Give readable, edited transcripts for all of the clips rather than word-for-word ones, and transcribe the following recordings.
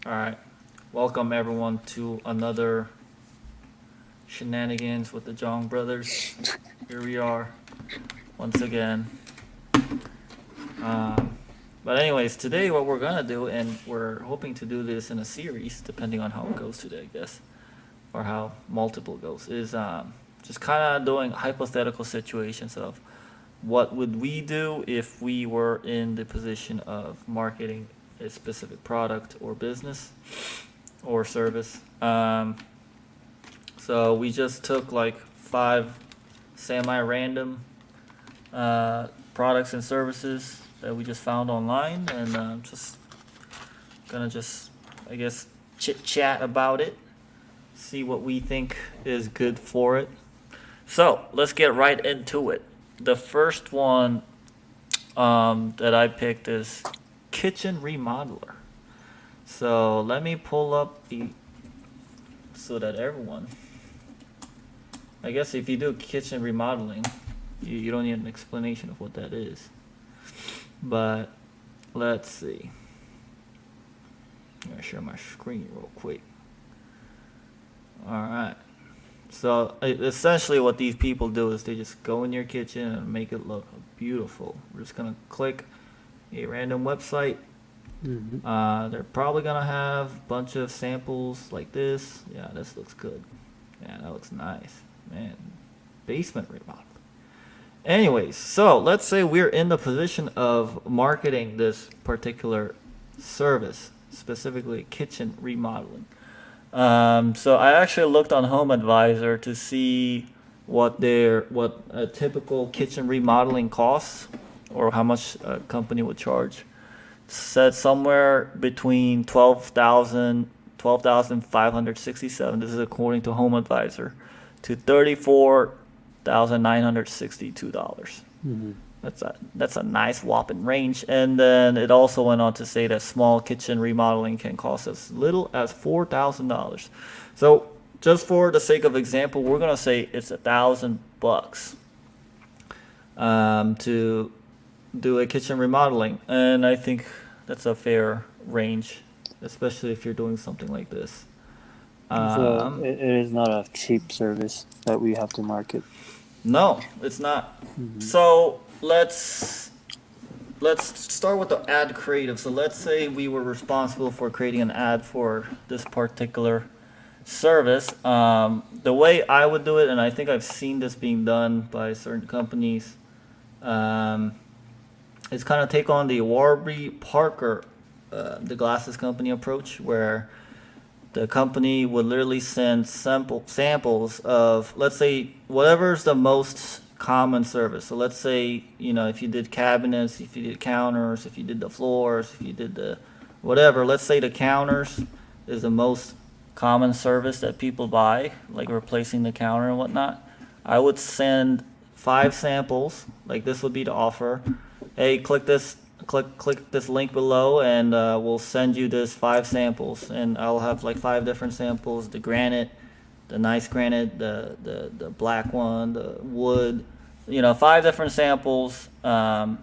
All right. Welcome everyone to another shenanigans with the Jong brothers. Here we are once again. Um, but anyways, today what we're gonna do, and we're hoping to do this in a series, depending on how it goes today, I guess, or how multiple goes, is just kind of doing hypothetical situations of what would we do if we were in the position of marketing a specific product or business or service. So we just took like five semi-random products and services that we just found online, and just gonna just, I guess, chit chat about it, see what we think is good for it. So let's get right into it. The first one that I picked is kitchen remodeler. So let me pull up the so that everyone, I guess if you do kitchen remodeling, you don't need an explanation of what that is. But let's see. I'm gonna share my screen real quick. All right. So essentially, what these people do is they just go in your kitchen and make it look beautiful. We're just gonna click a random website. Hmm. They're probably gonna have a bunch of samples like this. Yeah, this looks good. Yeah, that looks nice, man. Basement remodel. Anyways, so let's say we're in the position of marketing this particular service, specifically kitchen remodeling. So I actually looked on Home Advisor to see what a typical kitchen remodeling costs, or how much a company would charge. Said somewhere between 12,567. This is according to Home Advisor, to $34,962. Hmm. That's a nice whopping range. And then it also went on to say that small kitchen remodeling can cost as little as $4,000. So just for the sake of example, we're gonna say it's $1,000 to do a kitchen remodeling, and I think that's a fair range, especially if you're doing something like this. So Um, it is not a cheap service that we have to market. no, it's not. Hmm. So let's start with the ad creative. So let's say we were responsible for creating an ad for this particular service. The way I would do it, and I think I've seen this being done by certain companies, um, is kind of take on the Warby Parker, the glasses company approach, where the company would literally send samples of, let's say, whatever's the most common service. So let's say, if you did cabinets, if you did counters, if you did the floors, if you did the whatever, let's say the counters is the most common service that people buy, like replacing the counter and whatnot. I would send five samples, like this would be the offer. Hey, click this link below, and we'll send you this five samples, and I'll have like five different samples: the granite, the nice granite, the black one, the wood, five different samples, and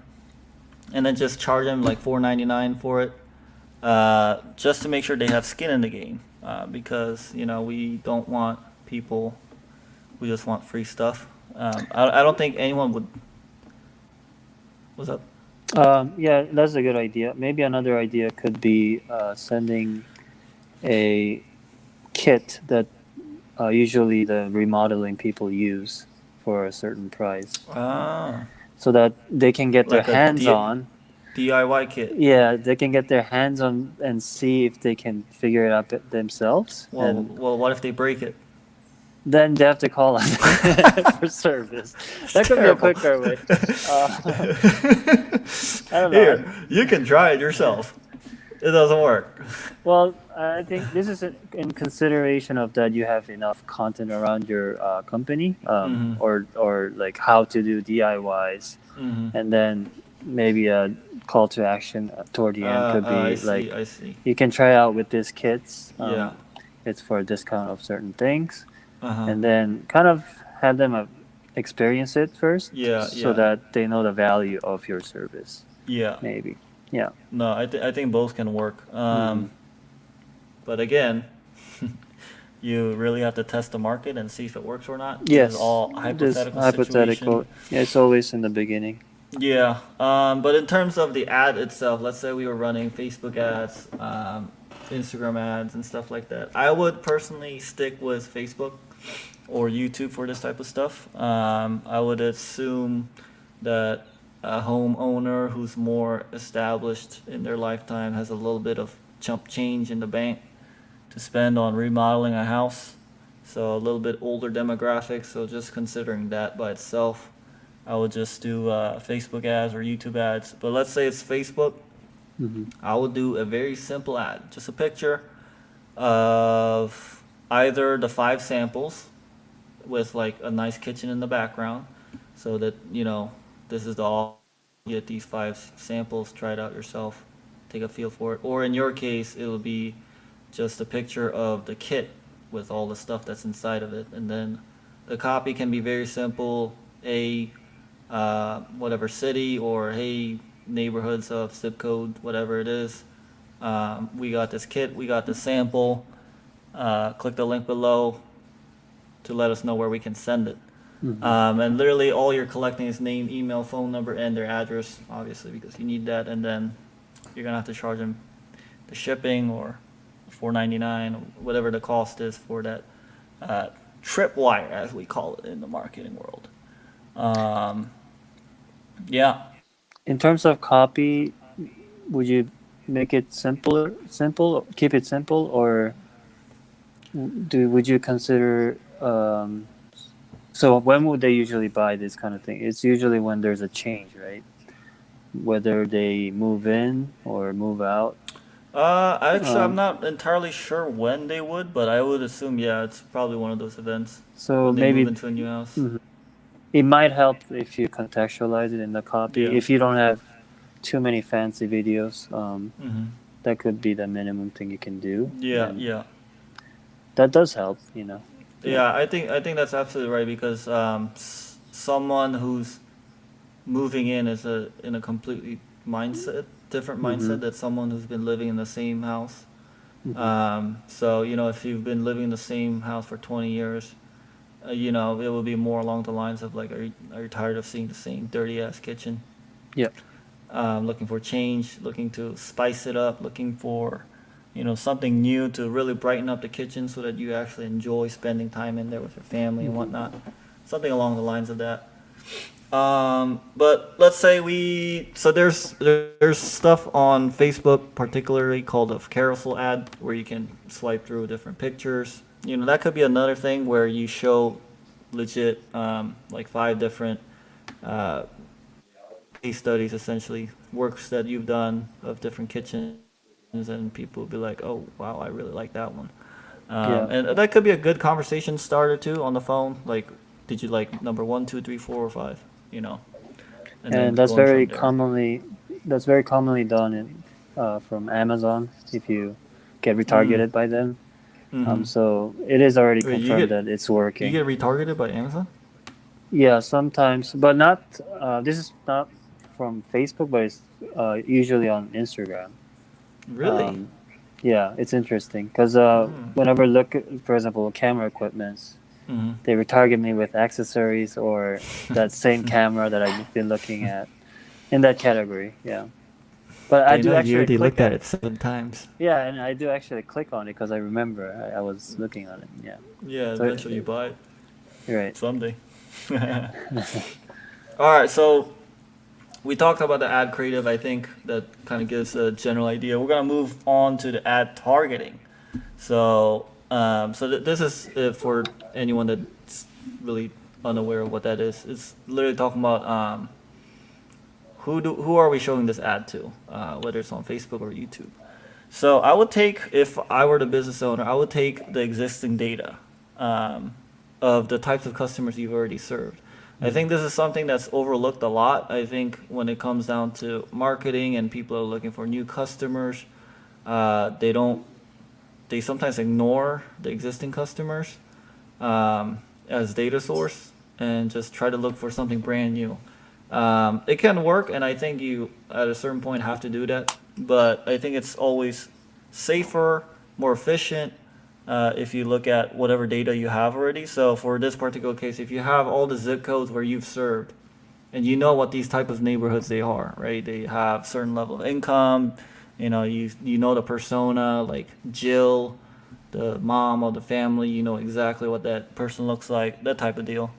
then just charge them like $4.99 for it, just to make sure they have skin in the game, because we don't want people who just want free stuff. I don't think anyone would. What's up? Yeah, that's a good idea. Maybe another idea could be sending a kit that usually the remodeling people use for a certain price, Ah, so that they can get their like a hands on. DIY kit. Yeah, they can get their hands on and see if they can figure it out themselves, and Well, what if they break it? then they have to call us for service. It's That could be a terrible. quicker way. Uh, I don't know. Here, you can try it yourself. It doesn't work. Well, I think this is in consideration of that you have enough content around your company, Hmm. or like how to do DIYs, Hmm. and then maybe a call to action toward the end could I be see. like I see. you can try out with these kits. Yeah. It's for a discount of certain things, Uh huh. and then kind of have them experience it first, Yeah. so Yeah. that they know the value of your service. Yeah. Maybe, yeah. No, I think both can work. Hmm. But again, you really have to test the market and see if it works or not. This Yes, is all this hypothetical hypothetical. situation. Yeah, it's always in the beginning. Yeah, but in terms of the ad itself, let's say we were running Facebook ads, Instagram ads, and stuff like that. I would personally stick with Facebook or YouTube for this type of stuff. I would assume that a homeowner who's more established in their lifetime has a little bit of chump change in the bank to spend on remodeling a house. So a little bit older demographic. So just considering that by itself, I would just do Facebook ads or YouTube ads. But let's say it's Facebook, Hmm. I would do a very simple ad, just a picture of either the 5 samples with like a nice kitchen in the background, so that this is the all. Get these 5 samples, try it out yourself, take a feel for it. Or in your case, it will be just a picture of the kit with all the stuff that's inside of it, and then the copy can be very simple. Whatever city, or hey, neighborhoods of zip code, whatever it is. We got this kit, we got the sample. Click the link below to let us know where we can send it. Hmm. And literally all you're collecting is name, email, phone number, and their address, obviously, because you need that. And then you're gonna have to charge them the shipping, or $4.99, or whatever the cost is for that tripwire, as we call it in the marketing world. Um, yeah. In terms of copy, would you make it simple, keep it simple, or would you consider? So when would they usually buy this kind of thing? It's usually when there's a change, right? Whether they move in or move out. Actually, I'm Um, not entirely sure when they would, but I would assume, yeah, it's probably one of those events so when they move maybe into a new house. mhm. It might help if you contextualize it in the copy. Yeah. If you don't have too many fancy videos, Hmm. that could be the minimum thing you can do, Yeah, and yeah, that does help. Yeah. yeah. I think that's absolutely right, because someone who's moving in is in a completely different Hmm. mindset that someone who's been living in the same house. Hmm. So if you've been living in the same house for 20 years, it will be more along the lines of like, are you tired of seeing the same dirty ass kitchen? Yeah. Looking for change, looking to spice it up, looking for, something new to really brighten up the kitchen so that you actually enjoy spending time in there with your family and Hmm. whatnot. Something along the lines of that. But let's say so there's stuff on Facebook particularly called a carousel ad, where you can swipe through different pictures. That could be another thing where you show legit, like 5 different uh, case studies, essentially works that you've done of different kitchens, and people will be like, oh wow, I really like that one. Yeah. And that could be a good conversation starter too on the phone. Like, did you like number one, two, three, four, or five? You know, and then And that's going from very there. commonly done from Amazon if you get Mm. retargeted by them. Mm-hmm. So it is already Wait, you confirmed get that it's you working. get retargeted by Amazon? Yeah, sometimes, but not. This is not from Facebook, but it's usually on Instagram. Really? Um, yeah, it's interesting because Mm. whenever look, for example, camera equipments, Mm-hmm. they retarget me with accessories or that same camera that I've been looking at in that category. Yeah, but I They do know you actually already click looked at it. it 7 times. Yeah, and I do actually click on it because I remember I was looking on it. Yeah, Yeah, so eventually you buy it you're right. someday. All right, so we talked about the ad creative. I think that kind of gives a general idea. We're gonna move on to the ad targeting. So, this is for anyone that's really unaware of what that is. It's literally talking about who are we showing this ad to, whether it's on Facebook or YouTube. So I would take, if I were the business owner, I would take the existing data of the types of customers you've already served. I think this is something that's overlooked a lot. I think when it comes down to marketing and people are looking for new customers, they don't. They sometimes ignore the existing customers as data source and just try to look for something brand new. It can work, and I think, you at a certain point have to do that. But I think it's always safer more efficient if you look at whatever data you have already. So for this particular case, if you have all the zip codes where you've served, and you know what these type of neighborhoods they are, right? They have certain level of income. You know the persona, like Jill, the mom of the family. You know exactly what that person looks like, that type of deal.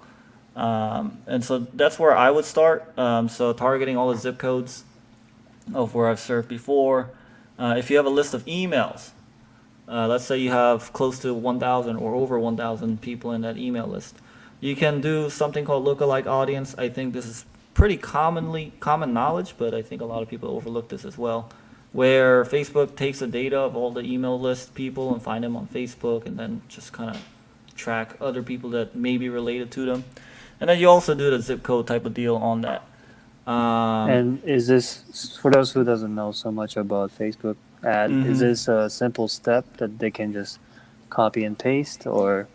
And so that's where I would start. So targeting all the zip codes of where I've served before. If you have a list of emails, let's say you have close to 1,000 or over 1,000 people in that email list, you can do something called lookalike audience. I think this is pretty common knowledge, but I think a lot of people overlook this as well, where Facebook takes the data of all the email list people and find them on Facebook, and then just kind of track other people that may be related to them. And then you also do the zip code type of deal on that. And is this, for those who doesn't know so much about Facebook ad, is this a simple step that they can just copy and paste, or?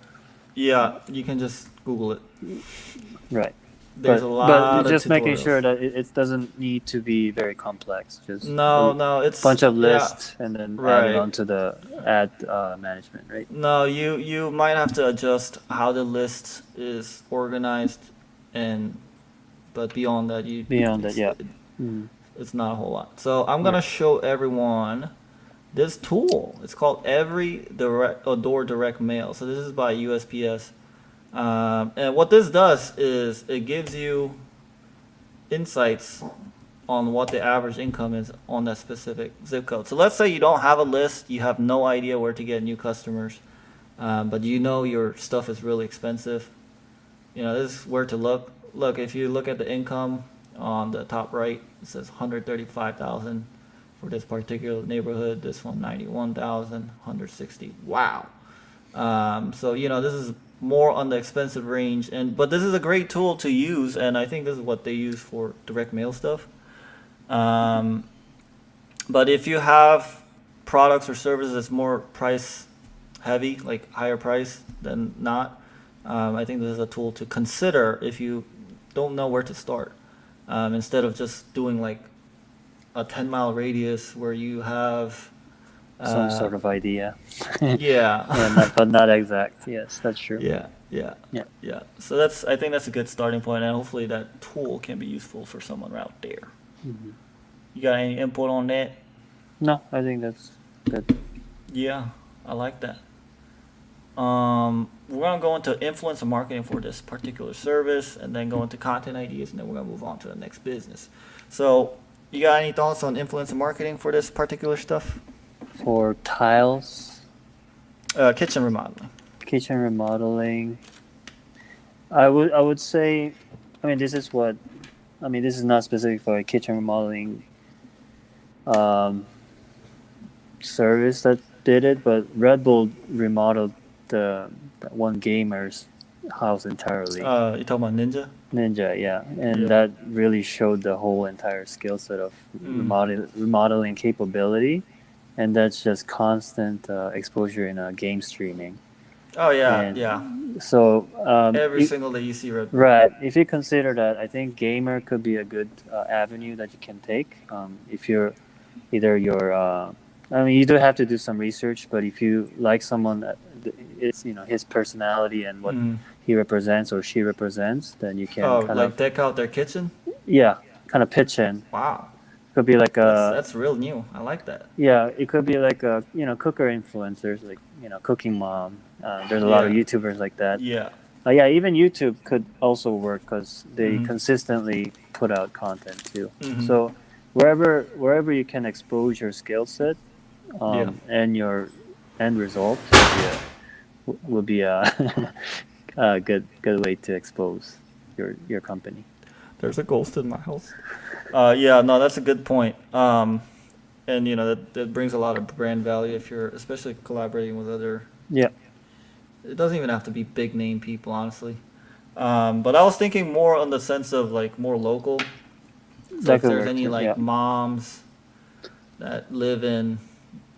Yeah, you can just Google it. Right. There's a lot but just of making tutorials. sure that it doesn't need to be very complex. Just No, a it's bunch of yeah. lists and then add Right. it onto the ad management, right? No, you might have to adjust how the list is organized, but beyond that, Beyond that, it's, yeah. it's not a whole lot. So I'm gonna show everyone this tool. It's called Door Direct Mail. So this is by USPS, and what this does is it gives you insights on what the average income is on that specific zip code. So let's say you don't have a list, you have no idea where to get new customers, but you know your stuff is really expensive. This is where to look. Look, if you look at the income on the top right, it says 135,000 for this particular neighborhood. This one 91,000, 160. Wow. So this is more on the expensive range, but this is a great tool to use, and I think this is what they use for direct mail stuff. But if you have products or services that's more price heavy, like higher price than not, I think this is a tool to consider if you don't know where to start. Instead of just doing like a 10-mile radius where you have Some sort of idea. yeah. Yeah, but not exact. Yes, that's true. Yeah. So I think that's a good starting point, and hopefully that tool can be useful for someone out there. You got any input on that? No, I think that's good. Yeah, I like that. We're gonna go into influencer marketing for this particular service, and then go into content ideas, and then we're gonna move on to the next business. So, you got any thoughts on influencer marketing for this particular stuff? For tiles, Kitchen remodeling. kitchen remodeling, I would say, this is not specific for a kitchen remodeling service that did it, but Red Bull remodeled the one gamer's house entirely. You talking about Ninja? Ninja, yeah, and Yeah. that really showed the whole entire skill set of remodeling capability, and that's just constant exposure in game streaming. Oh yeah, And yeah. So Every single day you see Red Bull. right, if you consider that, I think gamer could be a good avenue that you can take. If you do have to do some research, but if you like someone that it's his personality and what he represents or she represents, then you can deck out their kitchen. kind of pitch in. Wow, Could be like a that's real new. I like that. it could be like a cooker influencers, like Cooking Mom. There's a lot of Yeah. YouTubers like that. Yeah. Even YouTube could also work because they consistently put out content too. So wherever you can expose your skill set and your end result would be a good way to expose your company. There's a ghost in my house. No, that's a good point. And that brings a lot of brand value if you're especially collaborating with other. Yeah. It doesn't even have to be big name people, honestly. But I was thinking more on the sense of like more local. So That if could there's work any too, like yeah. moms that live in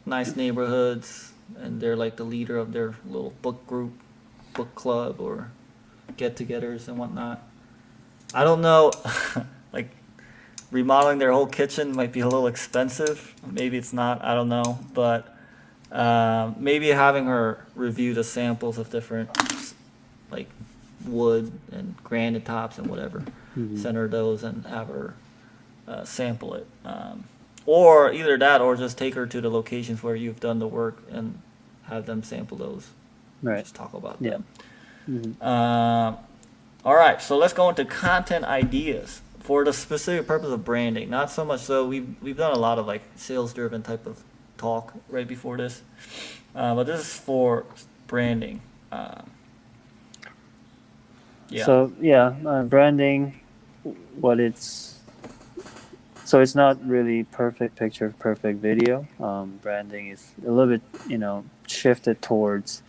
nice neighborhoods and they're like the leader of their little book group, book club, or get-togethers and whatnot. I don't know, like remodeling their whole kitchen might be a little expensive. Maybe it's not. I don't know, but Maybe having her review the samples of different like wood and granite tops and whatever. Send her those and have her sample it. Or either that, or just take her to the locations where you've done the work and have them sample those. Right. Just talk about Yeah. them. All right, so let's go into content ideas for the specific purpose of branding. Not so much so we've done a lot of like sales driven type of talk right before this, but this is for branding. Yeah. So yeah, branding, what it's so it's not really perfect picture, perfect video. Branding is a little bit, shifted towards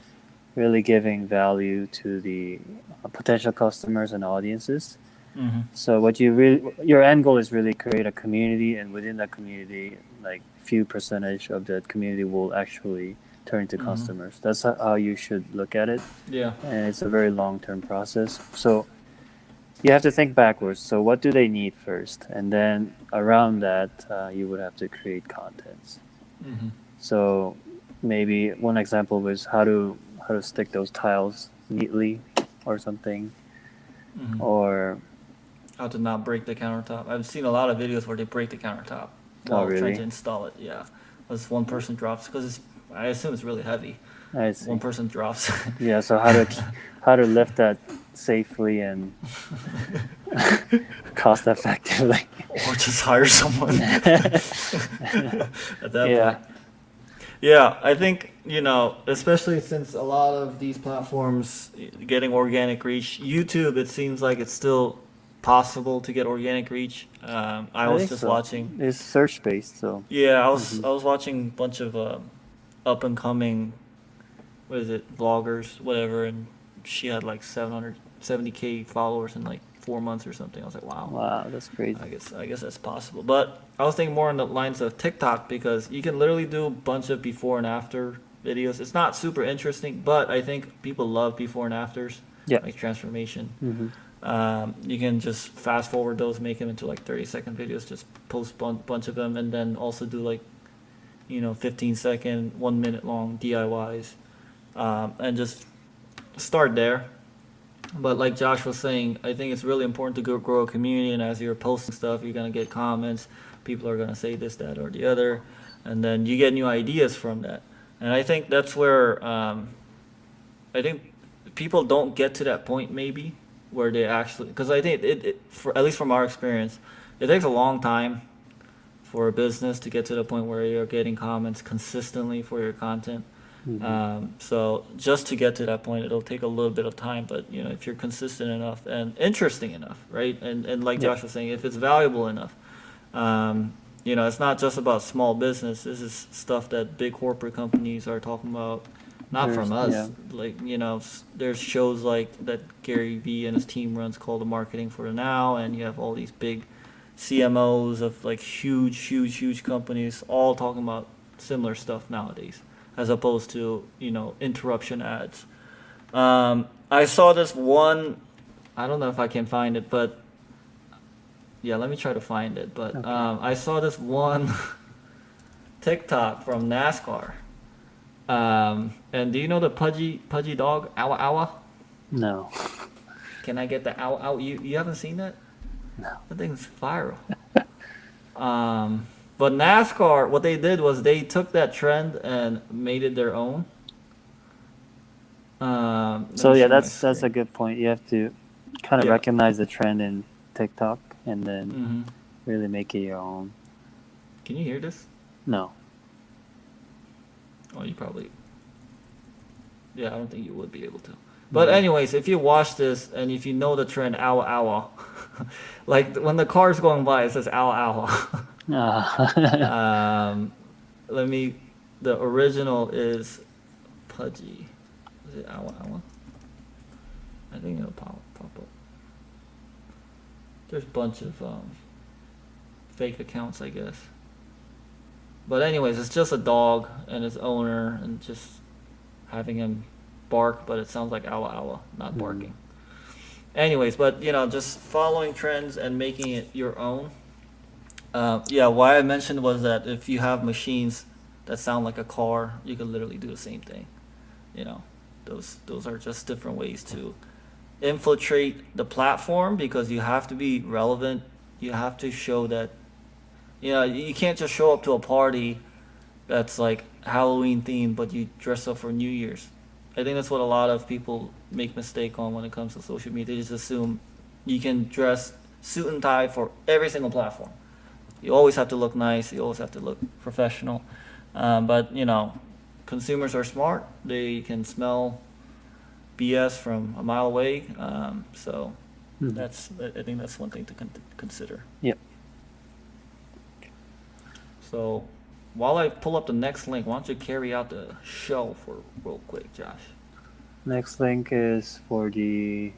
really giving value to the potential customers and audiences. Mm-hmm. So your end goal is really create a community, and within that community, like few percentage of that community will actually turn into customers. That's how you should look at it. Yeah. And it's a very long-term process. So you have to think backwards. So what do they need first? And then around that, you would have to create contents. Mm-hmm. So maybe one example was how to stick those tiles neatly or something, Mm-hmm. or How to not break the countertop. I've seen a lot of videos where they break the countertop while really? trying to install it. Yeah, as one person drops because I assume it's really heavy. I see. One person drops. Yeah. So how to lift that safely and cost effectively. Or just hire someone at that Yeah. point. Yeah, I think, especially since a lot of these platforms getting organic reach, YouTube, it seems like it's still possible to get organic reach. I was think just so. watching. It's search based, so Yeah, I was watching a bunch of up and coming, what is it, vloggers, whatever, and she had like 770K followers in like 4 months or something. I was like, wow, that's crazy. I guess that's possible. But I was thinking more on the lines of TikTok because you can literally do a bunch of before and after videos. It's not super interesting, but I think people love before and afters, Yeah. like transformation. Mm-hmm. You can just fast forward those, make them into like 30-second videos, just post a bunch of them, and then also do like, 15-second, 1 minute long DIYs, and just start there. But like Josh was saying, I think it's really important to grow a community, and as you're posting stuff, you're gonna get comments. People are gonna say this, that, or the other, and then you get new ideas from that. And I think that's where I think people don't get to that point maybe where they actually, because I think for at least from our experience, it takes a long time for a business to get to the point where you're getting comments consistently for your content. So just to get to that point, it'll take a little bit of time, but if you're consistent enough and interesting enough, right? And like Yeah. Josh was saying, if it's valuable enough, it's not just about small business. This is stuff that big corporate companies are talking about, not from us. Yeah. Like, there's shows like that Gary Vee and his team runs called The Marketing for the Now, and you have all these big CMOs of like huge companies all talking about similar stuff nowadays, as opposed to interruption ads. I saw this one. I don't know if I can find it, but yeah, let me try to find it. But Okay. I saw this one TikTok from NASCAR. And do you know the pudgy dog, Awa Awa? No. Can I get the Awa Awa? You haven't seen that? No. That thing's viral. But NASCAR, what they did was they took that trend and made it their own. Let So me yeah, share my that's a screen. good point. You have to kind of Yeah. recognize the trend in TikTok and then Mhm. really make it your own. Can you hear this? No. Oh, you probably. Yeah, I don't think you would be able to. But anyways, if you watch this and if you know the trend, Awa Awa, like when the car's going by, it says Awa Awa. The original is Pudgy. Is it Awa Awa? I think it'll pop up. There's a bunch of fake accounts, I guess. But anyways, it's just a dog and its owner and just having him bark, but it sounds like Awa Awa, not barking. Anyways, but just following trends and making it your own. Why I mentioned was that if you have machines that sound like a car, you could literally do the same thing. You know, those are just different ways to infiltrate the platform because you have to be relevant. You have to show that, you know, you can't just show up to a party that's like Halloween themed, but you dress up for New Year's. I think that's what a lot of people make mistake on when it comes to social media. They just assume you can dress suit and tie for every single platform. You always have to look nice. You always have to look professional. But you know, consumers are smart. They can smell BS from a mile away. So Mhm. I think that's one thing to consider. Yep. So while I pull up the next link, why don't you carry out the show for real quick, Josh? Next link is for the.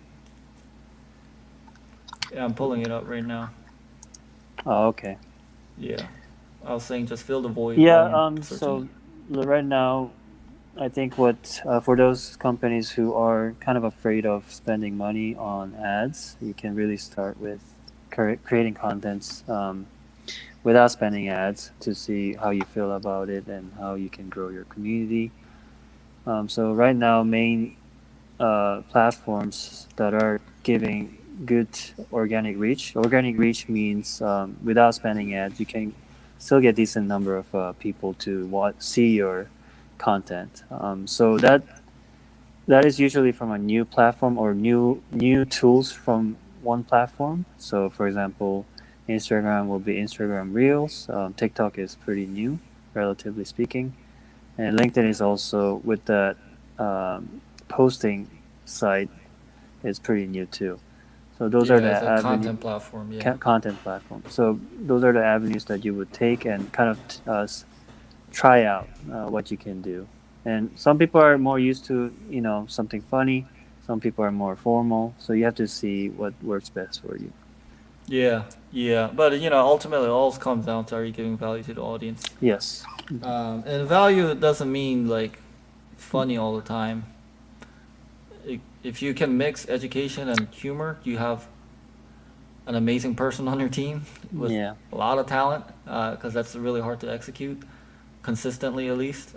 Yeah, I'm pulling it up right now. Oh, okay. Yeah, I was saying just fill the void. Yeah. while I'm So searching. right now, I think what for those companies who are kind of afraid of spending money on ads, you can really start with creating contents without spending ads to see how you feel about it and how you can grow your community. So right now, main platforms that are giving good organic reach. Organic reach means without spending ads, you can still get decent number of people to see your content. So that is usually from a new platform or new tools from one platform. So for example, Instagram will be Instagram Reels. TikTok is pretty new, relatively speaking, and LinkedIn is also with that posting site is pretty new too. So those are Yeah, the it's a content platform. Yeah. content platforms. So those are the avenues that you would take and kind of try out what you can do. And some people are more used to something funny. Some people are more formal. So you have to see what works best for you. Yeah, yeah, but you know, ultimately, it all comes down to are you giving value to the audience? Yes. And value doesn't mean like funny all the time. If you can mix education and humor, you have an amazing person on your team with Yeah. a lot of talent. Because that's really hard to execute consistently, at least.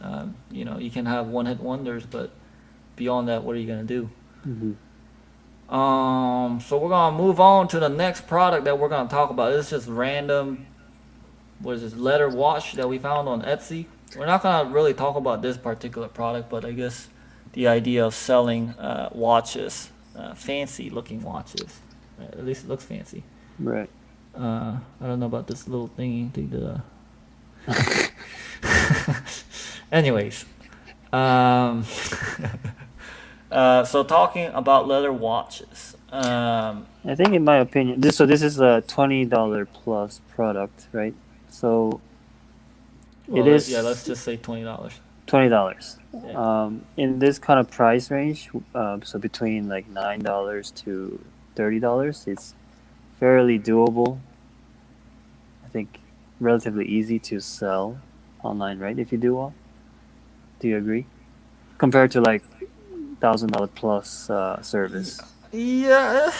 You know, you can have one-hit wonders, but beyond that, what are you gonna do? Hmm. So we're gonna move on to the next product that we're gonna talk about. It's just random. What is this leather watch that we found on Etsy? We're not gonna really talk about this particular product, but I guess the idea of selling watches, fancy looking watches. At least it looks fancy. Right. I don't know about this little thingy. Anyways, um, so talking about leather watches. I think, in my opinion, this is a $20 plus product, right? So Well, it is yeah, let's just say $20. $20. Yeah. In this kind of price range, so between like $9 to $30, it's fairly doable. I think relatively easy to sell online, right? If you do well, do you agree? Compared to like $1,000 plus service. Yeah,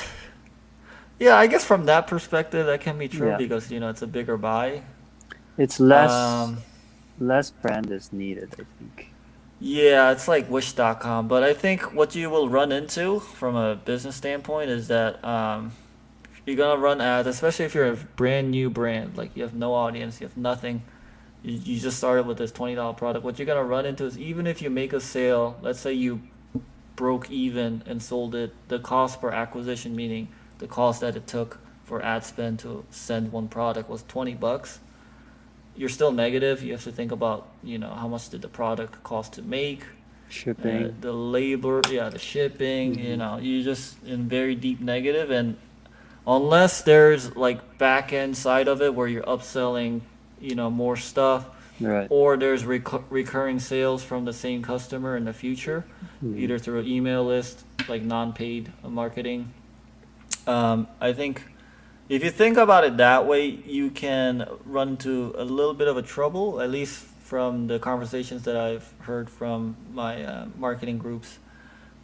yeah. I guess from that perspective, that can be true Yeah, because you know it's a bigger buy. it's Um, less brand is needed, I think. yeah, it's like Wish.com, but I think what you will run into from a business standpoint is that you're gonna run ads, especially if you're a brand new brand, like you have no audience, you have nothing. You just started with this $20 product. What you're gonna run into is even if you make a sale, let's say you broke even and sold it, the cost per acquisition, meaning the cost that it took for ad spend to send one product was $20. You're still negative. You have to think about, you know, how much did the product cost to make, Shipping. the labor, yeah, the shipping, you Hmm. know, you're just in very deep negative. And unless there's like back end side of it where you're upselling, you know, more stuff, Right. or there's recurring sales from the same customer in the future, Hmm. either through an email list, like non-paid marketing. I think if you think about it that way, you can run into a little bit of a trouble, at least from the conversations that I've heard from my marketing groups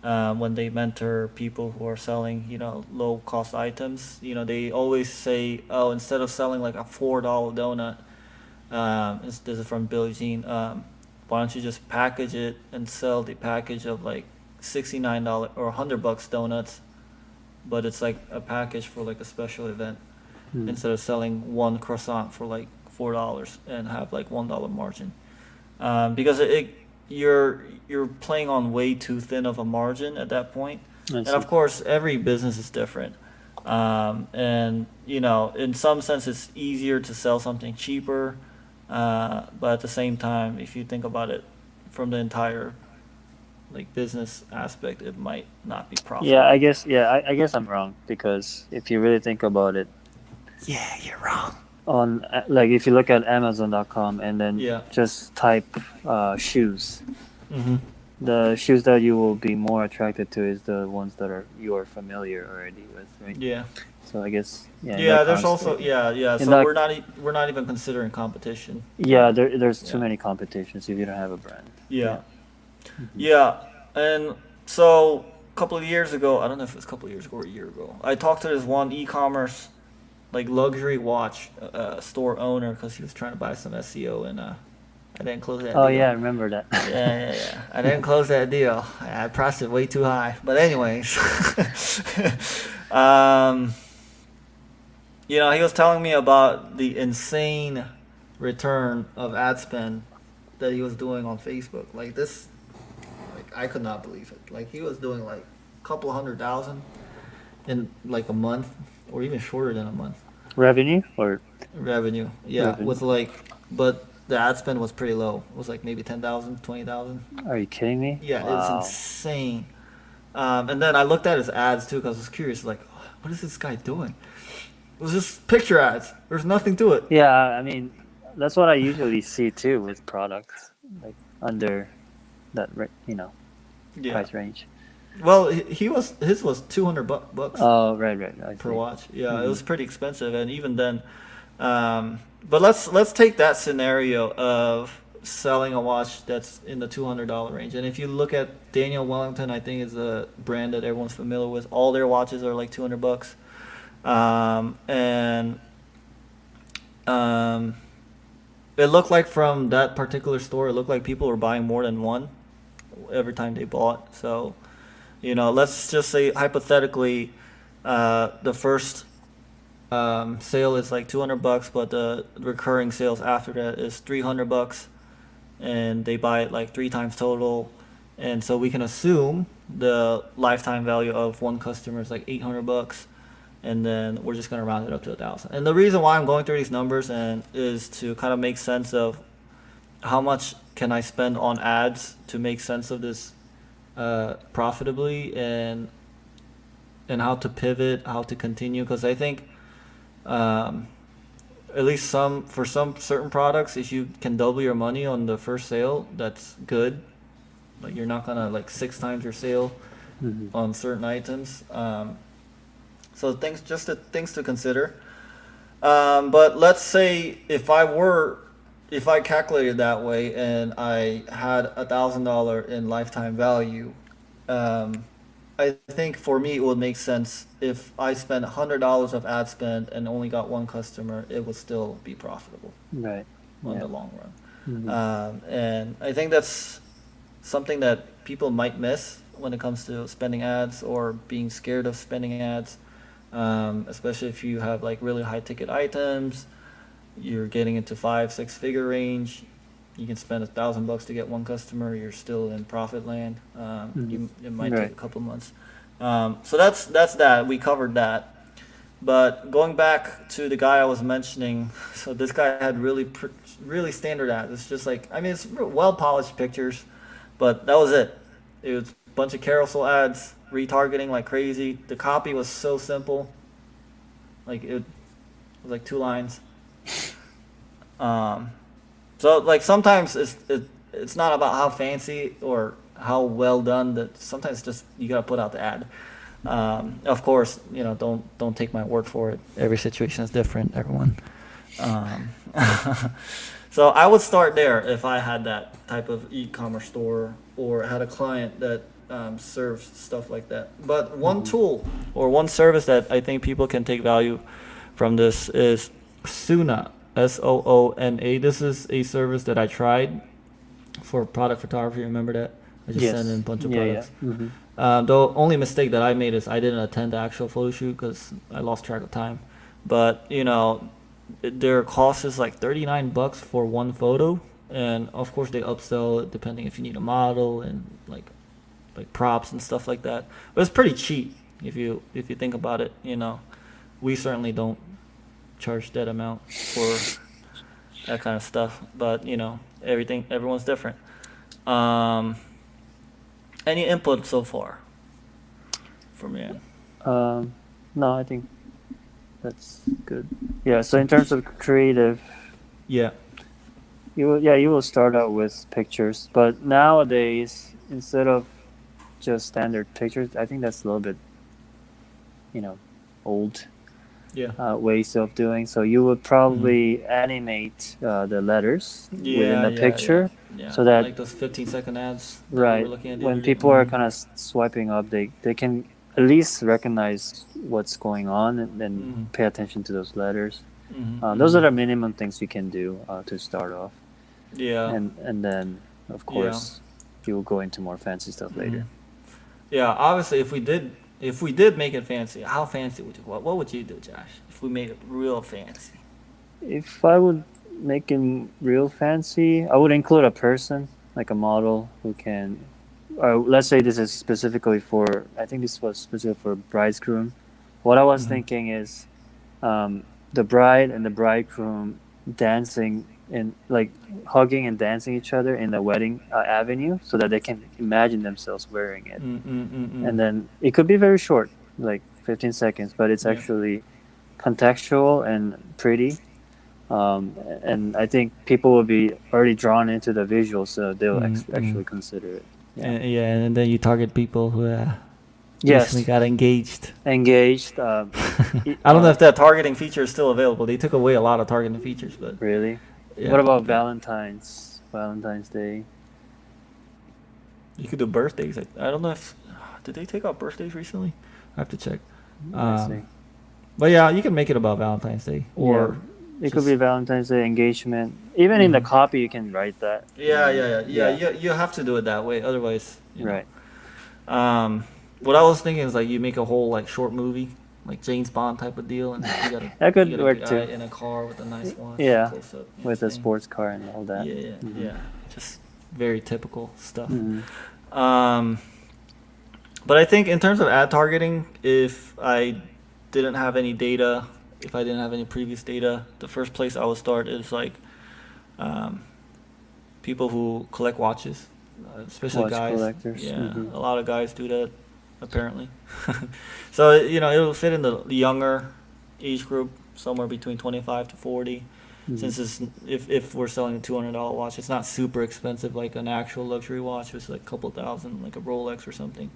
when they mentor people who are selling, you know, low cost items. You know, they always say, oh, instead of selling like a $4 donut, This is from Billie Jean. Why don't you just package it and sell the package of like $69 or $100 donuts, but it's like a package for like a special event instead of selling one croissant for like $4 and have like $1 margin. Because you're playing on way too thin of a margin at that point. I And see. of course, every business is different. And you know, in some sense, it's easier to sell something cheaper. But at the same time, if you think about it from the entire like business aspect, it might not be profitable. Yeah, I guess. Yeah, I guess I'm wrong because if you really think about it, Yeah, you're wrong. on like if you look at Amazon.com and then Yeah. just type shoes, Mm-hmm. the shoes that you will be more attracted to is the ones that are you're familiar already with, right? Yeah. So I guess in Yeah. that There's concept- also yeah. in So that- we're not even considering competition. yeah, there's too Yeah. many competitions if you don't have a brand. Yeah. Yeah. And so a couple of years ago, I don't know if it was a couple of years ago or a year ago, I talked to this one e-commerce like luxury watch store owner because he was trying to buy some SEO and I didn't close that Oh deal. yeah, I remember that. Yeah. I didn't close that deal. I priced it way too high. But anyways, you know, he was telling me about the insane return of ad spend that he was doing on Facebook. Like this, like I could not believe it. Like he was doing like a couple $100,000 in like a month, or even shorter than a month Revenue or revenue. Yeah, Revenue. with like, but the ad spend was pretty low. It was like maybe 10,000, 20,000. are you kidding me? Yeah, Wow. it's insane. And then I looked at his ads too because I was curious, like, what is this guy doing? It was just picture ads. There's nothing to it. Yeah, I mean, that's what I usually see too with products like under that Yeah. price range. Well, his was 200 bucks Oh, right. I per see. watch. Yeah, Mhm. it was pretty expensive, and even then. But let's take that scenario of selling a watch that's in the $200 range. And if you look at Daniel Wellington, I think is a brand that everyone's familiar with. All their watches are like 200 bucks. And it looked like from that particular store, it looked like people were buying more than one every time they bought. So, you know, let's just say hypothetically, the first sale is like 200 bucks, but the recurring sales after that is 300 bucks, and they buy it like 3 times total. And so we can assume the lifetime value of one customer is like 800 bucks, and then we're just gonna round it up to 1,000. And the reason why I'm going through these numbers and is to kind of make sense of how much can I spend on ads to make sense of this profitably, and how to pivot, how to continue, because I think at least for some certain products, if you can double your money on the first sale, that's good. Like you're not gonna like 6 times your sale Mhm. on certain items. So things to consider. But let's say if I calculated that way and I had $1,000 in lifetime value, I think for me it would make sense if I spent $100 of ad spend and only got one customer, it would still be profitable Right. in Yeah. the long run. Mhm. And I think that's something that people might miss when it comes to spending ads or being scared of spending ads, especially if you have like really high ticket items, you're getting into 5-6 figure range. You can spend $1,000 to get one customer. You're still in profit land. It might take Right. a couple months. So that's that. We covered that. But going back to the guy I was mentioning, so this guy had really standard ads. It's just like, I mean, it's well polished pictures, but that was it. It was a bunch of carousel ads, retargeting like crazy. The copy was so simple. Like it was like 2 lines. So like sometimes it's not about how fancy or how well done. That sometimes just you gotta put out the ad. Of course, you know, don't take my word for it. Every situation is different, everyone. So I would start there if I had that type of e-commerce store or had a client that serves stuff like that. But one tool or one service that I think people can take value from this is Suna. Soona. This is a service that I tried for product photography. Remember that? I just Yes. sent in a bunch of Yeah, products. yeah. Hmm. The only mistake that I made is I didn't attend the actual photo shoot because I lost track of time. But their cost is like $39 for one photo, and of course they upsell it depending if you need a model and like props and stuff like that. But it's pretty cheap if you think about it. We certainly don't charge that amount for that kind of stuff. But everyone's different. Any input so far from you? No, I think that's good. Yeah. So in terms of creative, Yeah. you will start out with pictures, but nowadays instead of just standard pictures, I think that's a little bit, old Yeah. ways of doing. So you would probably animate the letters within the picture. Yeah. So that- like those 15-second ads that we Right. were looking at the When other day. people are kind of swiping up, they can at least recognize what's going on and then Mhm. pay attention to those letters. Mhm, Those are mhm. the minimum things you can do to start off, Yeah. and then of course you will go into more fancy stuff later. Yeah, obviously, if we did make it fancy, how fancy would you? What would you do, Josh? If we made it real fancy? If I would make it real fancy, I would include a person, like a model, who can. Let's say this is specifically for. I think this was specific for bridegroom. What I was Mhm. thinking is, the bride and the bridegroom dancing and like hugging and dancing each other in the wedding avenue, so that they can imagine themselves wearing it. And then it could be very short, like 15 seconds, but it's Yeah. actually contextual and pretty. And I think people will be already drawn into the visuals, so they'll actually consider it. Yeah. And then you target people who Yes, recently got engaged. engaged. I don't know if that targeting feature is still available. They took away a lot of targeting features, but Really. yeah. What about Valentine's Day? You could do birthdays. I don't know if did they take out birthdays recently. I have to check. I see. But yeah, you can make it about Valentine's Day or It could be Valentine's Day, engagement. Even in the copy, you can write that. yeah. Yeah. You have to do it that way, otherwise. Right. What I was thinking is like you make a whole like short movie, like James Bond type of deal, and you got That could you got a work guy too. in a car with a nice watch. Yeah, close up, With a thing. sports car and all that. Yeah. Just very typical stuff. Mhm. But I think in terms of ad targeting, if I didn't have any data, if I didn't have any previous data, the first place I would start is like people who collect watches, especially Watch guys. collectors. Yeah, Mhm. a lot of guys do that, apparently. So it'll fit in the younger age group, somewhere between 25 to 40. Since it's if we're selling a $200 watch, it's not super expensive like an actual luxury watch. It's like a couple thousand, like a Rolex or something.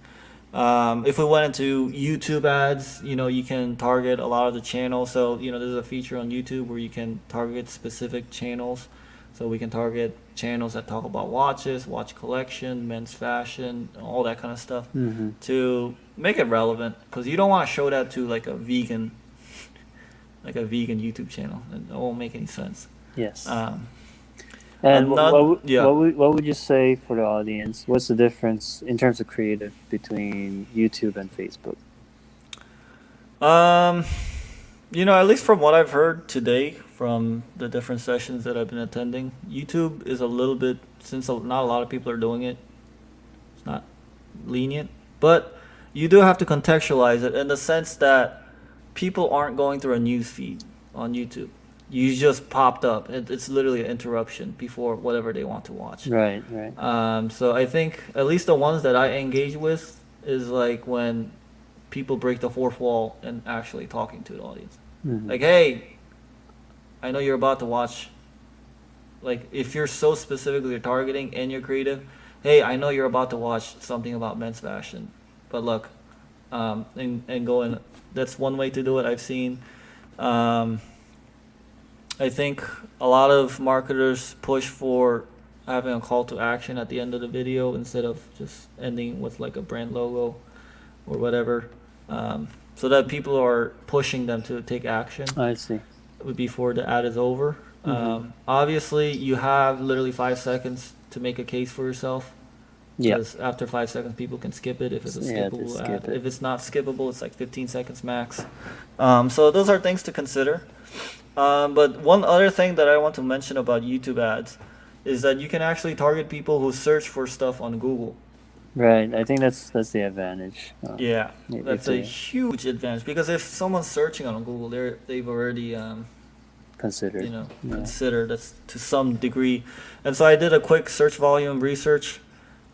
If we went into YouTube ads, you can target a lot of the channels. So there's a feature on YouTube where you can target specific channels. So we can target channels that talk about watches, watch collection, men's fashion, all that kind of stuff Mhm. to make it relevant. Because you don't want to show that to like a vegan YouTube channel. It won't make any sense. Yes. I'm And not- yeah. what would you say for the audience? What's the difference in terms of creative between YouTube and Facebook? At least from what I've heard today from the different sessions that I've been attending, YouTube is a little bit, since not a lot of people are doing it, it's not lenient. But you do have to contextualize it in the sense that people aren't going through a news feed on YouTube. You just popped up. It's literally an interruption before whatever they want to watch. Right. So I think at least the ones that I engage with is like when people break the fourth wall and actually talking to the audience. Mhm. Like, hey, I know you're about to watch. Like, if you're so specifically targeting and you're creative, hey, I know you're about to watch something about men's fashion, but look, and go in. That's one way to do it. I've seen. I think a lot of marketers push for having a call to action at the end of the video instead of just ending with like a brand logo or whatever, so that people are pushing them to take action I see. before the ad is over. Obviously, you have literally 5 seconds to make a case for yourself. Yeah. Because after 5 seconds, people can skip it if it's a Yeah, to skippable skip ad. it. If it's not skippable, it's like 15 seconds max. So those are things to consider. But one other thing that I want to mention about YouTube ads is that you can actually target people who search for stuff on Google. Right. I think that's the advantage. Yeah, If that's a they huge advantage because if someone's searching on Google, they've already consider. Yeah. considered that's to some degree. And so I did a quick search volume research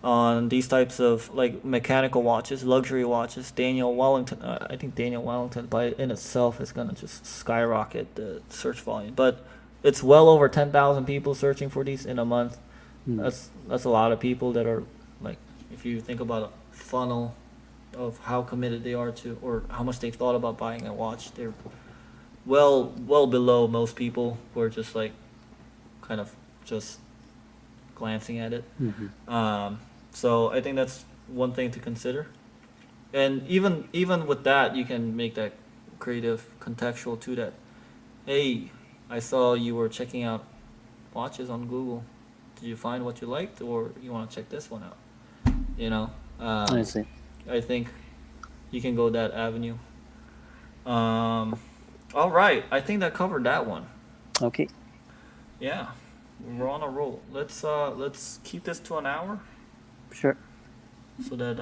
on these types of like mechanical watches, luxury watches. Daniel Wellington, I think Daniel Wellington by in itself is gonna just skyrocket the search volume. But it's well over 10,000 people searching for these in a month. Mm. That's a lot of people that are like, if you think about a funnel of how committed they are to or how much they've thought about buying a watch, they're well below most people who are just like kind of just glancing at it. So I think that's one thing to consider. And even with that, you can make that creative contextual to that. Hey, I saw you were checking out watches on Google. Did you find what you liked, or you want to check this one out? You know, I see. I think you can go that avenue. All right, I think that covered that one. Okay. Yeah, we're on a roll. Let's keep this to an hour Sure. so that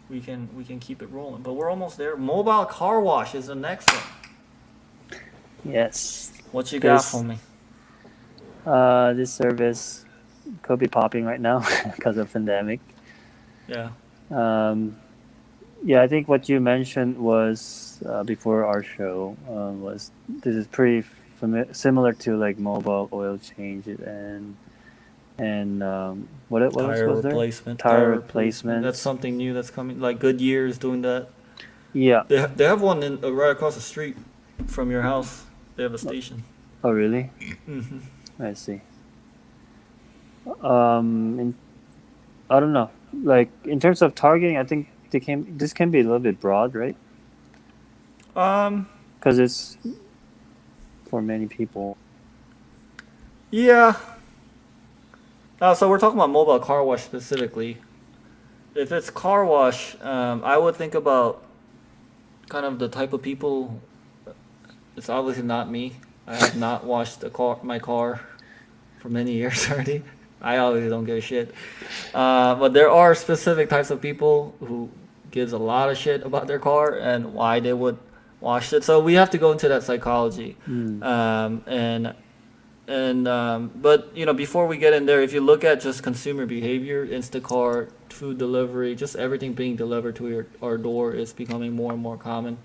we can keep it rolling. But we're almost there. Mobile car wash is the next one. Yes. What you got This- for me? This service could be popping right now because of pandemic. Yeah. Yeah, I think what you mentioned was before our show was this is pretty similar to like mobile oil change and what else Tire was there? replacement. Tire replacement. That's something new that's coming. Like Goodyear is doing that. Yeah. They have one in right across the street from your house. They have a station. Oh, really? Hmm. I see. I don't know. Like in terms of targeting, I think this can be a little bit broad, right? Because it's for many people. Yeah. So we're talking about mobile car wash specifically. If it's car wash, I would think about kind of the type of people. It's obviously not me. I have not washed my car for many years already. I obviously don't give a shit. But there are specific types of people who gives a lot of shit about their car and why they would wash it. So we have to go into that psychology. But before we get in there, if you look at just consumer behavior, Instacart, food delivery, just everything being delivered to our door is becoming more and more common.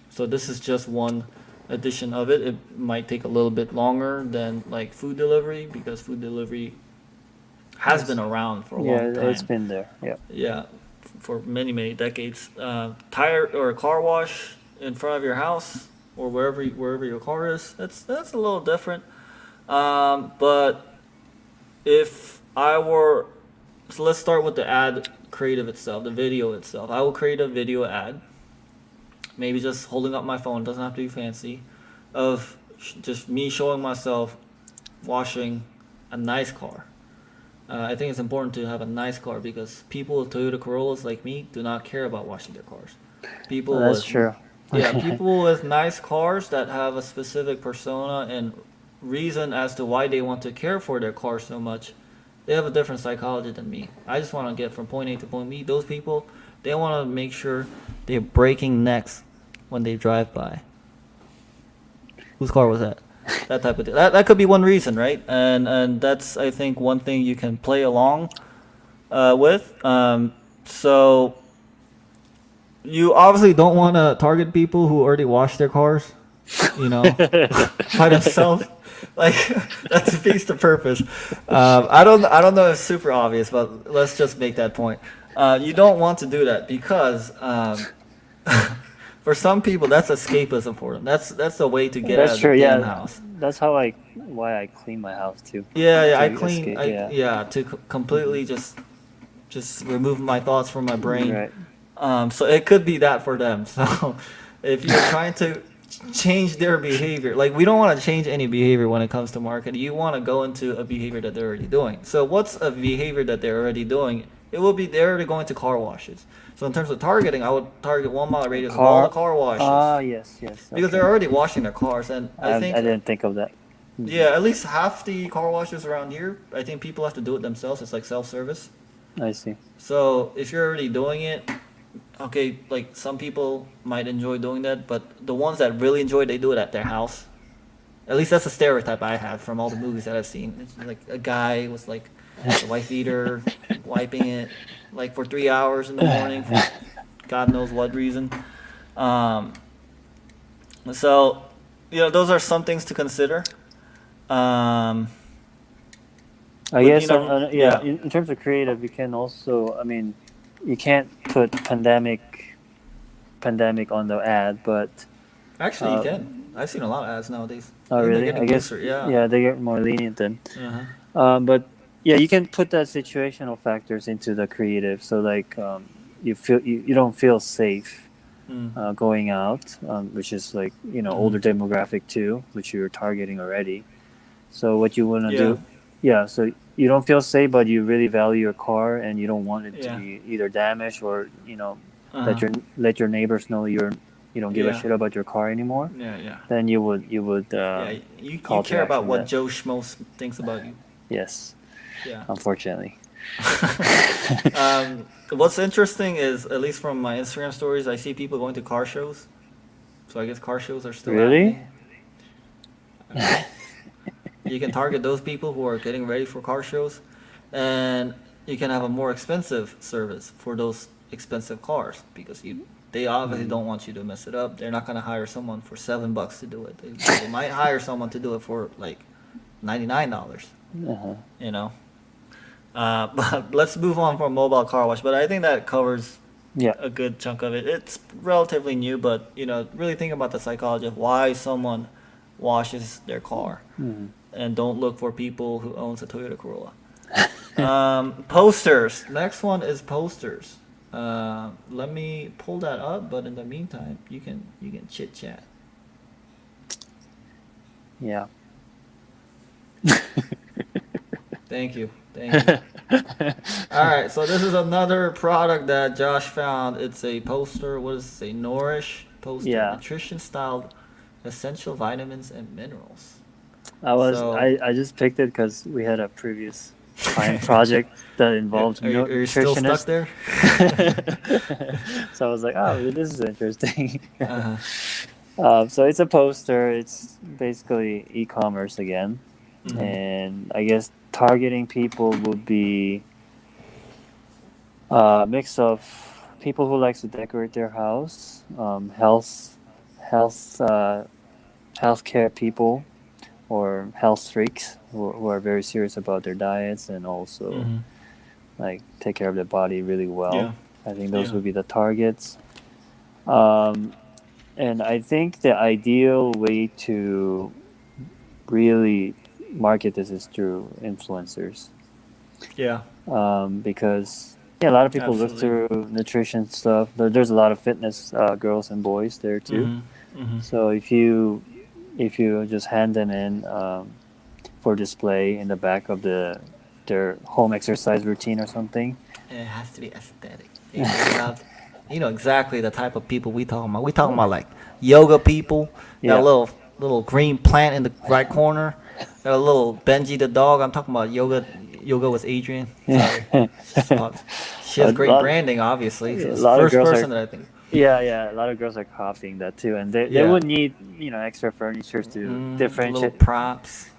So this is just one edition of it. It might take a little bit longer than like food delivery because food delivery has been around for a long time. It's been there. Yeah. Yeah, for many decades. Tire or car wash in front of your house or wherever your car is. That's a little different. But if I were, so let's start with the ad creative itself, the video itself. I will create a video ad, maybe just holding up my phone, doesn't have to be fancy, of just me showing myself washing a nice car. I think it's important to have a nice car because people with Toyota Corollas like me do not care about washing their cars. People That's with, true. yeah, people with nice cars that have a specific persona and reason as to why they want to care for their car so much, they have a different psychology than me. I just want to get from point A to point B. Those people, they want to make sure they're breaking necks when they drive by. Whose car was that? That type of thing. That could be one reason, right? And that's, I think, one thing you can play along with. So you obviously don't want to target people who already washed their cars, by themselves. Like that defeats the purpose. I don't know if it's super obvious, but let's just make that point. You don't want to do that because for some people that's escapism for them. That's the way to get out of the damn house. That's why I clean my house too. Yeah, I To clean. escape, To completely just remove my thoughts from my brain. Right. So it could be that for them. So if you're trying to change their behavior. Like we don't want to change any behavior when it comes to marketing. You want to go into a behavior that they're already doing. So what's a behavior that they're already doing? It will be they're already going to car washes. So in terms of targeting, I would target 1 mile radius of all the car washes Yes, yes. because Okay. they're already washing their cars. And I think I didn't think of that. yeah, at least half the car washes around here, I think people have to do it themselves. It's like self-service. I see. So if you're already doing it, okay, like some people might enjoy doing that, but the ones that really enjoy, they do it at their house. At least that's a stereotype I have from all the movies that I've seen. It's like a guy was like a wife beater, wiping it like for 3 hours in the morning for God knows what reason. Um, so, those are some things to consider. Um, I But, guess, yeah. in terms of creative, you can also, I mean, you can't put pandemic on the ad, but Actually, you Uh, can. I've seen a lot of ads nowadays. oh, I think they're really? getting I guess, looser, yeah. they get more lenient then. Uh-huh. But yeah, you can put that situational factors into the creative. So like, you don't feel safe Mm. going out, which is like, older demographic too, which you're targeting already. So what you want to Yeah. do, yeah. So you don't feel safe, but you really value your car, and you don't want it to Yeah. be either damaged or Uh-huh. let your neighbors know you don't give a Yeah. shit about your car anymore. Yeah, yeah. Then you would Yeah, you call to care about action what that. Joe Schmo thinks about you. Yes, Yeah. unfortunately. What's interesting is, at least from my Instagram stories, I see people going to car shows. So I guess car shows are still Really? happening. You can target those people who are getting ready for car shows, and you can have a more expensive service for those expensive cars because they obviously don't want you to mess it up. They're not gonna hire someone for $7 to do it. They might hire someone to do it for like $99. Uh-huh. You know. But let's move on from mobile car wash. But I think that covers Yeah. a good chunk of it. It's relatively new, but really think about the psychology of why someone washes their car, Mhm. and don't look for people who owns a Toyota Corolla. Posters. Next one is posters. Let me pull that up, but in the meantime, you can chit chat. Yeah. Thank you. All right, so this is another product that Josh found. It's a poster. What does it say? Nourish poster. Yeah. Nutrition styled essential vitamins and minerals. So- I just picked it because we had a previous client project that involved Are you still stuck nutritionists. there? So I was like, oh, this is interesting. Uh-huh. So it's a poster. It's basically e-commerce again, Mhm. and I guess targeting people would be a mix of people who likes to decorate their house, health, healthcare people, or health freaks who are very serious about their diets and also Mhm. like take care of their body really well. Yeah. I think those Yeah. would be the targets. And I think the ideal way to really market this is through influencers, Yeah. because a lot of people look Absolutely. through nutrition stuff. There's a lot of fitness girls and boys there too. Mhm. Mhm. So if you just hand them in for display in the back of their home exercise routine or something, It has to be aesthetic. You know exactly the type of people we talking about. We talking about like yoga people. Yeah. Got a little green plant in the right corner. Got a little Benji the dog. I'm talking about yoga with Adrian. Sorry. She has A great lot- branding, obviously. So a it's lot the of first girls person are- that I think. yeah, a lot of girls are copying that too, and they Yeah. would need extra furniture to Little differentiate props.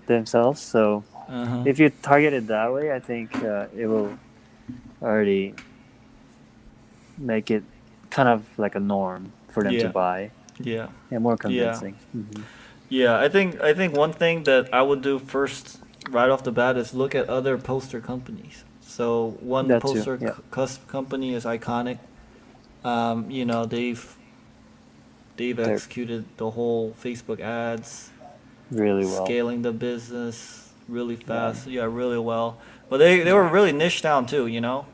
themselves. So Uh-huh. if you target it that way, I think it will already make it kind of like a norm for them Yeah. to buy Yeah. and more convincing. Mhm. Yeah, I think one thing that I would do first, right off the bat, is look at other poster companies. So one That too, poster yeah. company is Iconic. They've They're executed the whole Facebook ads, really well. scaling the business, really fast. Yeah, really well. But they were really niche down too, you know.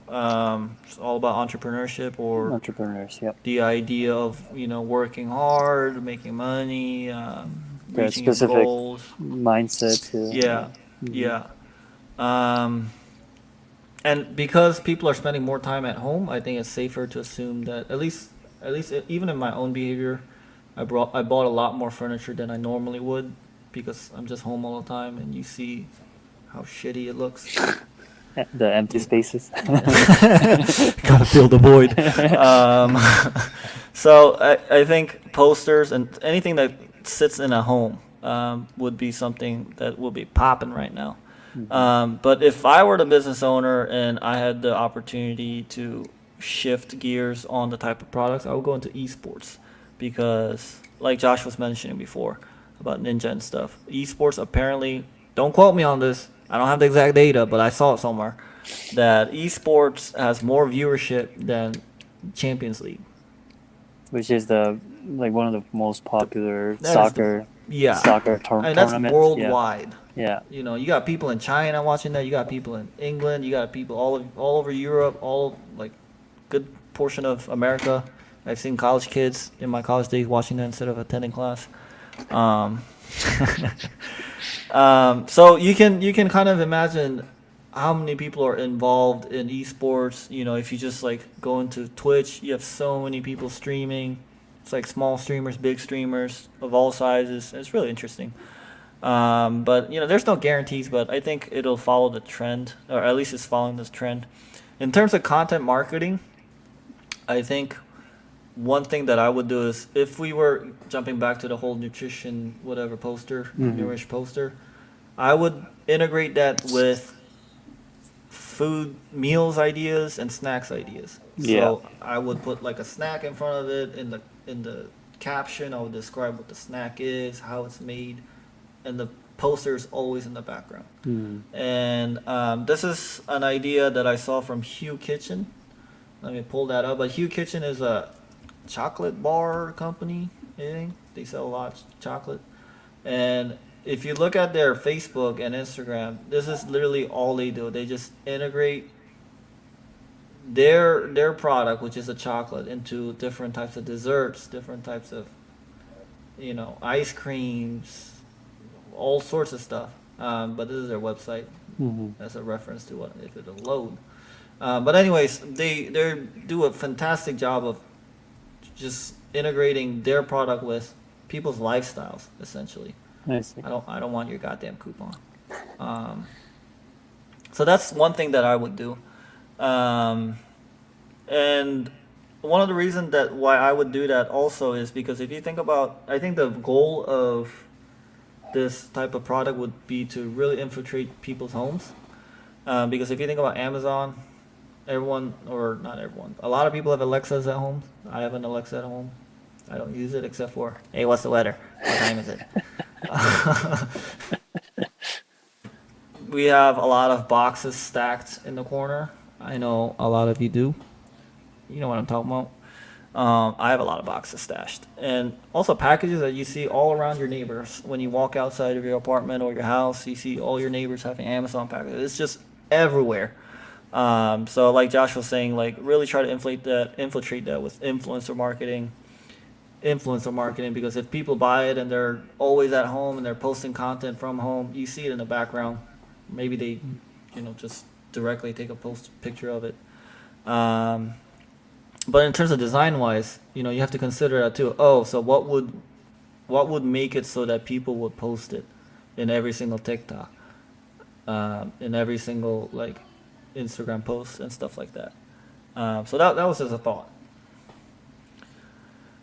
It's all about entrepreneurship or Entrepreneurs. Yep. the idea of working hard, making money, Their reaching your specific goals. mindset too. Yeah, yeah. Um, and because people are spending more time at home, I think it's safer to assume that at least even in my own behavior, I bought a lot more furniture than I normally would because I'm just home all the time, and you see how shitty it looks. The empty spaces. Gotta fill the void. Um, so I think posters and anything that sits in a home would be something that will be popping right now. But if I were the business owner and I had the opportunity to shift gears on the type of products, I would go into esports because, like Josh was mentioning before about Ninja and stuff, esports apparently, don't quote me on this, I don't have the exact data, but I saw it somewhere, that esports has more viewership than Champions League. Which is one of the most popular That is soccer Yeah. soccer And that's tournaments. worldwide. Yeah. You got people in China watching that. You got people in England. You got people all over Europe. Like good portion of America. I've seen college kids in my college days watching that instead of attending class. Um, so you can kind of imagine how many people are involved in esports. If you just like go into Twitch, you have so many people streaming. It's like small streamers, big streamers of all sizes. It's really interesting. But there's no guarantees, but I think it'll follow the trend, or at least it's following this trend. In terms of content marketing, I think one thing that I would do is if we were jumping back to the whole nutrition, whatever poster, nourish poster, I would integrate that with food meals ideas and snacks ideas. Yeah. So I would put like a snack in front of it in the caption. I would describe what the snack is, how it's made, and the poster is always in the background. And this is an idea that I saw from Hugh Kitchen. Let me pull that up. But Hugh Kitchen is a chocolate bar company. I think they sell a lot of chocolate. And if you look at their Facebook and Instagram, this is literally all they do. They just integrate their product, which is a chocolate, into different types of desserts, different types of ice creams, all sorts of stuff. But this is their website. As a reference to what if it'll load. But anyways, they do a fantastic job of just integrating their product with people's lifestyles, essentially. I see. I don't want your goddamn coupon. So that's one thing that I would do. And one of the reasons that why I would do that also is because if you think about, I think the goal of this type of product would be to really infiltrate people's homes. Because if you think about Amazon, everyone, or not everyone, a lot of people have Alexas at home. I have an Alexa at home. I don't use it except for, hey, what's the weather? What time is it? We have a lot of boxes stacked in the corner. I know a lot of you do. You know what I'm talking about. I have a lot of boxes stashed. And also packages that you see all around your neighbors. When you walk outside of your apartment or your house, you see all your neighbors having Amazon packages. It's just everywhere. So like Josh was saying, like really try to infiltrate that with influencer marketing, because if people buy it and they're always at home and they're posting content from home, you see it in the background. Maybe they, just directly take a picture of it. But in terms of design wise, you have to consider that too. Oh, so what would make it so that people would post it in every single TikTok, in every single like Instagram post and stuff like that. So that was just a thought.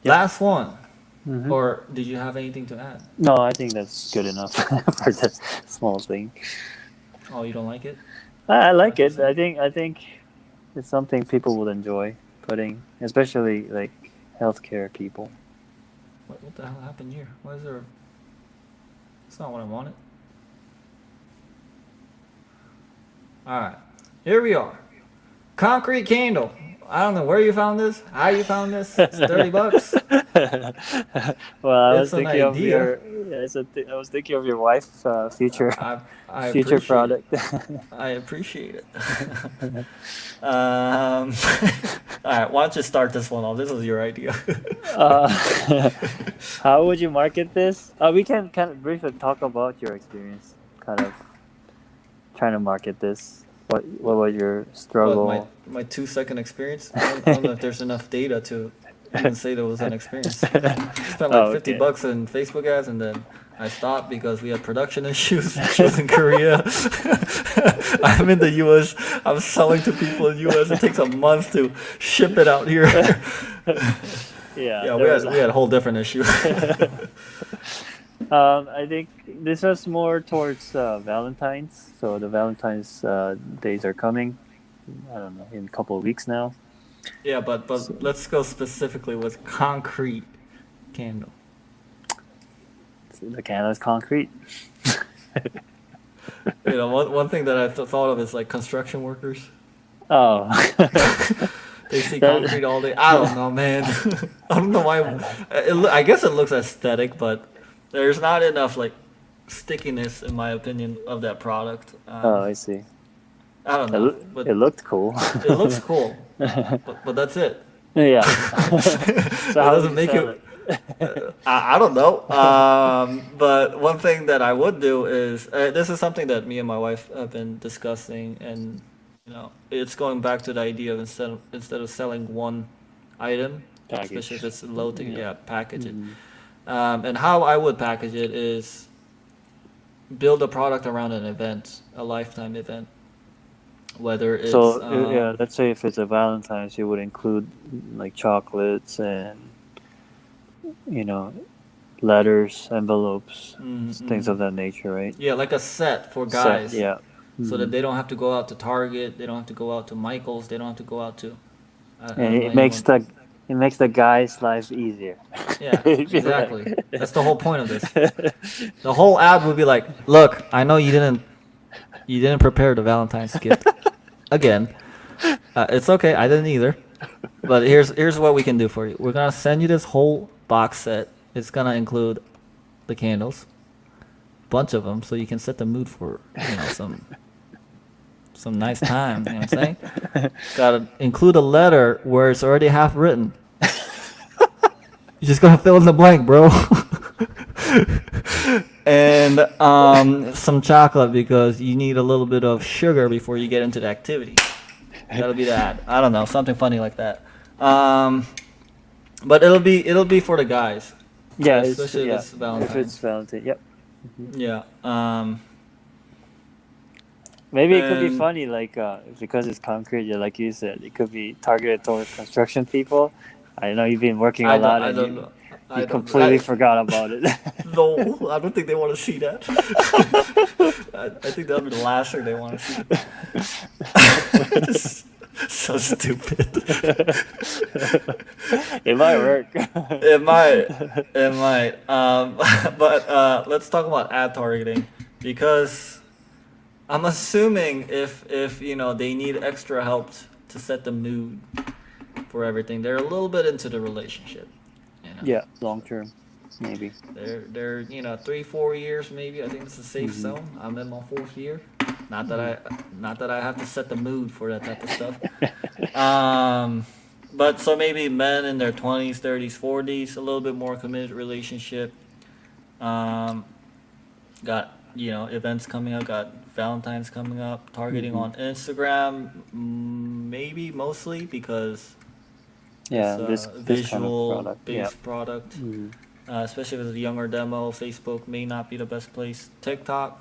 Yep. Last one. Or did you have anything to add? No, I think that's good enough for the small thing. Oh, you don't like it? I like it. I think it's something people would enjoy putting, especially like healthcare people. What the hell happened here? Why is there? It's not what I wanted. All right, here we are. Concrete candle. I don't know where you found this, how you found this. It's $30. Well, I was It's an thinking of idea. your. Yeah, I was thinking of your wife, future I future appreciate it. product. I appreciate it. All right, why don't you start this one off? This was your idea. uh, how would you market this? We can kind of briefly talk about your experience, kind of trying to market this. What was your What, struggle? my 2 second experience? I don't know if there's enough data to even say there was an experience. Spent like Oh, 50 okay. bucks in Facebook ads, and then I stopped because we had production issues. She was in Korea. I'm in the US. I'm selling to people in US. It takes a month to ship it out here. Yeah, Yeah, there was. we had a whole different issue. I think this was more towards Valentine's. So the Valentine's days are coming. I don't know, in a couple of weeks now. Yeah, but So, let's go specifically with concrete candle. the Canada's concrete. One thing that I thought of is like construction workers. Oh. They see That- concrete all day. I don't know, man. I don't know why. I guess it looks aesthetic, but there's not enough like stickiness, in my opinion, of that product. Oh, I see. I don't It, know, but it looked cool. it looks cool. But that's it. Yeah. It So how doesn't would you make sell it. it? I don't know. But one thing that I would do is this is something that me and my wife have been discussing, and it's going back to the idea of instead of selling one item, especially if Package. it's low ticket, Yeah. yeah, package it. Mhm. And how I would package it is build a product around an event, a lifetime event, whether it's So yeah, let's say if it's a Valentine's, you would include like chocolates and you know letters, envelopes, things of that nature, right? yeah, like a set for Set, guys, yeah. so that Mhm. they don't have to go out to Target, they don't have to go out to Michael's, they don't have to go out to I And don't know it makes anyone. it makes the guy's life easier. Yeah, If you exactly. like. That's the whole point of this. The whole ad would be like, look, I know you didn't prepare the Valentine's gift again. It's okay, I didn't either. But here's what we can do for you. We're gonna send you this whole box set. It's gonna include the candles, bunch of them, so you can set the mood for some nice time. You know what I'm saying? Gotta include a letter where it's already half written. You just gotta fill in the blank, bro. And some chocolate because you need a little bit of sugar before you get into the activity. That'll be that. I don't know, something funny like that. But it'll be for the guys, Yeah, especially if it's if Valentine's. it's Valentine, yep. Yeah. Maybe it could be And funny, like because it's concrete. Yeah, like you said, it could be targeted towards construction people. I know you've been working a lot, I and don't know. you I don't. completely forgot about it. No, I don't think they want to see that. I think that'll be the last thing they want to see. Just so stupid. It might work. It might. It might. But let's talk about ad targeting because I'm assuming if they need extra help to set the mood for everything, they're a little bit into the relationship. Yeah, long term, maybe. They're 3-4 years maybe. I think it's a safe Mhm. zone. I'm in my 4th year. Not that I have to set the mood for that type of stuff. But so maybe men in their 20s, 30s, 40s, a little bit more committed relationship. Um, got events coming up. Got Valentine's coming up. Targeting Mhm. on Instagram, maybe mostly because Yeah, it's a this kind of visual product. Yeah. based product. Mhm. Especially if it's a younger demo. Facebook may not be the best place. TikTok,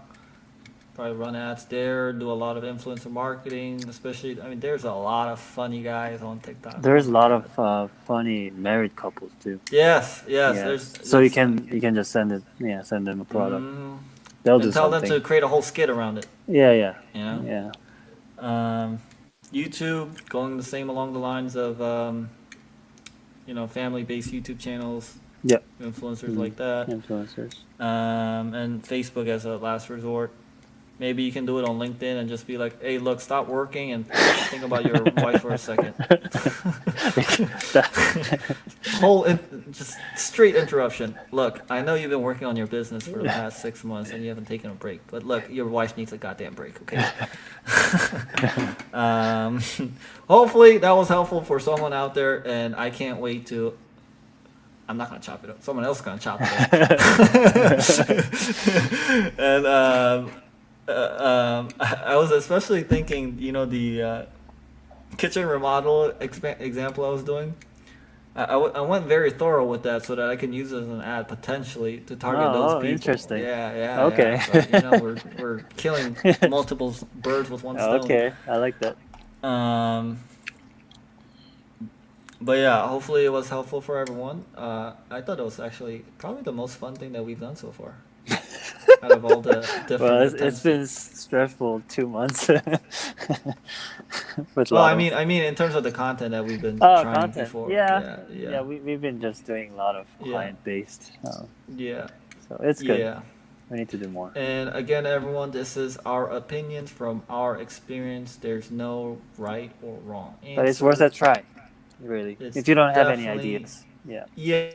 probably run ads there. Do a lot of influencer marketing. Especially, I mean, there's a lot of funny guys on TikTok. There's Oh a my lot God. of funny married couples too. Yes, yes. Yeah, There's so you can just send them a product. Mhm. They'll do And tell them to something. create a whole skit around it. Yeah, yeah, You know. yeah. YouTube going the same along the lines of family-based YouTube channels, Yep. influencers Mhm. like that. Influencers. And Facebook as a last resort. Maybe you can do it on LinkedIn and just be like, "Hey, look, stop working and think about your wife for a second." Just straight interruption. Look, I know you've been working on your business for the past 6 months and you haven't taken a break, but look, your wife needs a goddamn break, okay? um, Hopefully that was helpful for someone out there, and I can't wait to. I'm not gonna chop it up. Someone else is gonna chop it up. And I was especially thinking, the kitchen remodel example I was doing. I went very thorough with that so that I can use it as an ad potentially to target those people. Interesting. Yeah. Okay. So, we're killing multiple birds with one stone. Okay, I like that. But yeah, hopefully it was helpful for everyone. I thought it was actually probably the most fun thing that we've done so far. Out of all the different. Well, it's been stressful 2 months. With Well, I mean, in terms of the content that we've been trying content. before. Yeah. We've been just doing a lot of client based. Yeah. So it's good. Yeah. We need to do more. And again, everyone, this is our opinions from our experience. There's no right or wrong answer. But it's worth a try, really. It's if you don't have any definitely- ideas. Yeah. Yeah.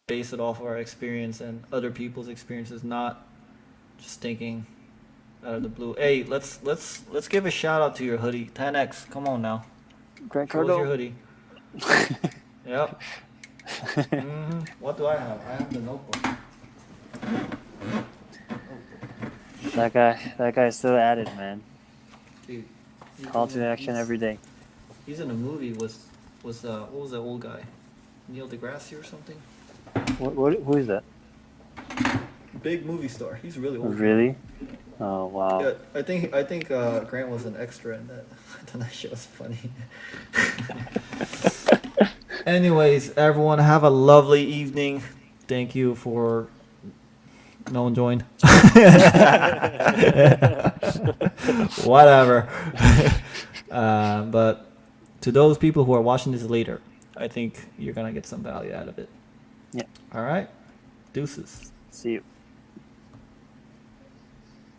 Base it off of our experience and other people's experiences, not just thinking out of the blue. Hey, let's give a shout out to your hoodie. 10X, come on now. Grant Show us your Cardone. hoodie. Yep. What do I have? I have the notebook. That guy's still at it, man. Dude, Call to action every day. He's in a movie with what was that old guy? Neil deGrasse or something? Who is that? Big movie star. He's really old. Really? Oh wow. Yeah, I think Grant was an extra in that. I thought that shit was funny. Anyways, everyone, have a lovely evening. Thank you for. No one joined. Whatever. But to those people who are watching this later, I think you're gonna get some value out of it. Yeah. All right. Deuces. See you.